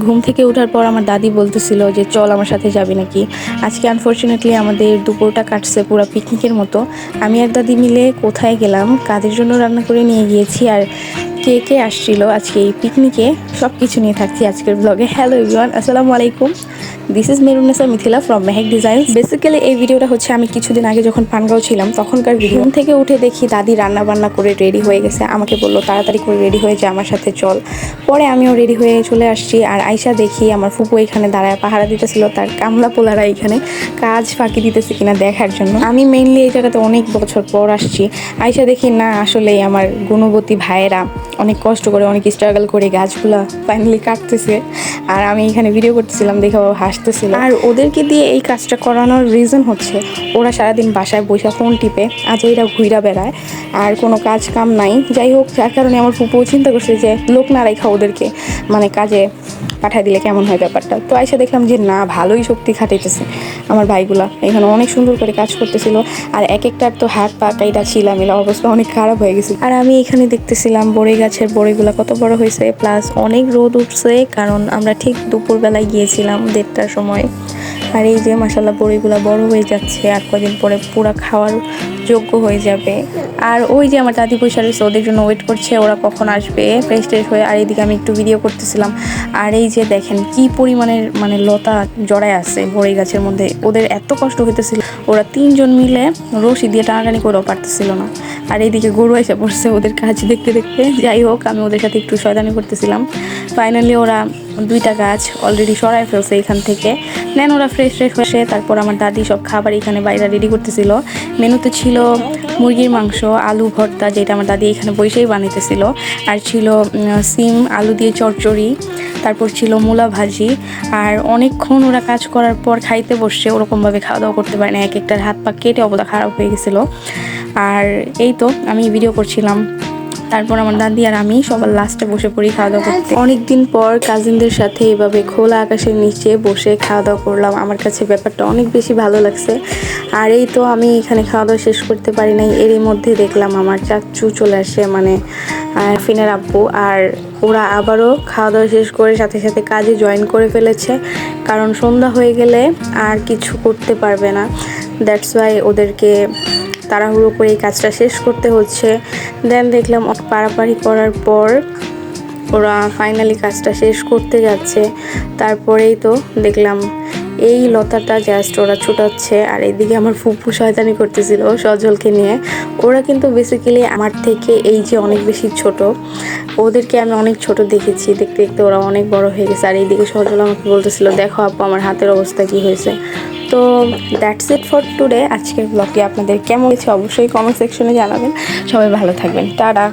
ঘুম থেকে ওঠার পর আমার দাদি বলতেছিল যে চল আমার সাথে যাবি নাকি। আজকে আনফর্চুনেটলি আমাদের দুপুরটা কাটছে পুরো পিকনিকের মতো। আমি আর দাদি মিলে কোথায় গেলাম, কাদের জন্য রান্না করে নিয়ে গিয়েছি, আর কে কে আসছিল আজকে এই পিকনিকে, সব কিছু নিয়ে থাকছি আজকের ব্লগে। হ্যালো এভরিওয়ান, আসসালামু আলাইকুম। This is Merunnesa Mithila from Mehek designs. Basically এই ভিডিওটা হচ্ছে আমি কিছুদিন আগে যখন পানগাঁও ছিলাম তখনকার ভিডিও। ঘুম থেকে উঠে দেখি দাদি রান্না বান্না করে রেডি হয়ে গেছে। আমাকে বললো তাড়াতাড়ি করে রেডি হয়ে যা, আমার সাথে চল। পরে আমিও রেডি হয়ে চলে আসছি। আর আয়শা দেখি আমার ফুপু এখানে দাঁড়ায় পাহারা দিতেছিল, তার কামলা পোলারা এখানে কাজ ফাঁকি দিতেছে কিনা দেখার জন্য। আমি মেইনলি এই জায়গাতে অনেক বছর পর আসছি। আয়শা দেখি না, আসলেই আমার গুণবতী ভাইয়েরা অনেক কষ্ট করে, অনেক স্ট্রাগল করে গাছগুলা ফাইনালি কাটতেছে। আর আমি এখানে ভিডিও করতেছিলাম দেখে ও হাসতেছিল। আর ওদেরকে দিয়ে এই কাজটা করানোর রিজন হচ্ছে ওরা সারাদিন বাসায় বসে ফোন টিপে এরা ঘুইরা বেড়ায়, আর কোনো কাজ কাম নাই। যাই হোক, যার কারণে আমার ফুপু চিন্তা করছে যে লোক না রেখা ওদেরকে মানে কাজে পাঠিয়ে দিলে কেমন হয় ব্যাপারটা। তো আইসা দেখলাম যে না, ভালোই শক্তি খাটাইতেছে আমার ভাইগুলা, এখানে অনেক সুন্দর করে কাজ করতেছিল। আর এক একটার তো হাত পা কাইটা ছিলামিলা অবস্থা অনেক খারাপ হয়ে গেছে। আর আমি এখানে দেখতেছিলাম বড়ই গাছের বড়িগুলা কত বড় হয়েছে, প্লাস অনেক রোদ উঠছে, কারণ আমরা ঠিক দুপুরবেলায় গিয়েছিলাম 1:30টার সময়। আর এই যে মাশাআল্লাহ বড়িগুলা বড় হয়ে যাচ্ছে, আর কদিন পরে পুরা খাওয়ার যোগ্য হয়ে যাবে। আর ওই যে আমার দাদি পয়সা রয়েছে, ওদের জন্য ওয়েট করছে ওরা কখন আসবে ফ্রেশ ট্রেশ হয়ে। আর এইদিকে আমি একটু ভিডিও করতেছিলাম। আর এই যে দেখেন কি পরিমাণের মানে লতা জড়ায় আছে বড়ই গাছের মধ্যে, ওদের এত কষ্ট হইতেছিল, ওরা 3জন মিলে রশি দিয়ে টানাটানি করেও পারতেছিল না। আর এইদিকে গরু এসে পড়ছে ওদের কাজ দেখতে দেখতে। যাই হোক, আমি ওদের সাথে একটু শয়তানি করতেছিলাম। ফাইনালি ওরা 2টা গাছ অলরেডি সরাই ফেলছে এখান থেকে। দেন ওরা ফ্রেশ হয়েছে। তারপর আমার দাদি সব খাবার এখানে বাইরে রেডি করতেছিল। মেনুতে ছিল মুরগির মাংস, আলু ভর্তা, যেটা আমার দাদি এখানে বসেই বানাইতেছিল। আর ছিল সিম আলু দিয়ে চচ্চড়ি, তারপর ছিল মূলা ভাজি। আর অনেকক্ষণ ওরা কাজ করার পর খাইতে বসছে, ওরকমভাবে খাওয়া দাওয়া করতে পারে না, এক একটার হাত পা কেটে অবস্থা খারাপ হয়ে গেছিলো। আর এই তো আমি ভিডিও করছিলাম। তারপর আমার দাদি আর আমি সবার লাস্টে বসে পড়ি খাওয়া দাওয়া করতে। অনেকদিন পর কাজিনদের সাথে এভাবে খোলা আকাশের নিচে বসে খাওয়া দাওয়া করলাম, আমার কাছে ব্যাপারটা অনেক বেশি ভালো লাগছে। আর এই তো আমি এখানে খাওয়া দাওয়া শেষ করতে পারি নাই, এরই মধ্যে দেখলাম আমার চাচু চলে আসে, মানে ফিনের আব্বু। আর ওরা আবারও খাওয়া দাওয়া শেষ করে সাথে সাথে কাজে জয়েন করে ফেলেছে, কারণ সন্ধ্যা হয়ে গেলে আর কিছু করতে পারবে না। দ্যাটস ওয়াই ওদেরকে তাড়াহুড়ো করে এই কাজটা শেষ করতে হচ্ছে। দেন দেখলাম পাড়াপাড়ি করার পর ওরা ফাইনালি কাজটা শেষ করতে যাচ্ছে। তারপরেই তো দেখলাম এই লতাটা জাস্ট ওরা ছুটাচ্ছে। আর এইদিকে আমার ফুপু শয়তানি করতেছিল সজলকে নিয়ে। ওরা কিন্তু বেসিক্যালি আমার থেকে এই যে অনেক বেশি ছোট, ওদেরকে আমি অনেক ছোট দেখেছি, দেখতে দেখতে ওরা অনেক বড় হয়ে গেছে। আর এইদিকে সজল আমাকে বলতেছিল দেখো আপু আমার হাতের অবস্থা কি হয়েছে। তো দ্যাটস ইট ফর টুডে। আজকের ব্লগটি আপনাদের কেমন হয়েছে অবশ্যই কমেন্ট সেকশনে জানাবেন। সবাই ভালো থাকবেন, টাটা।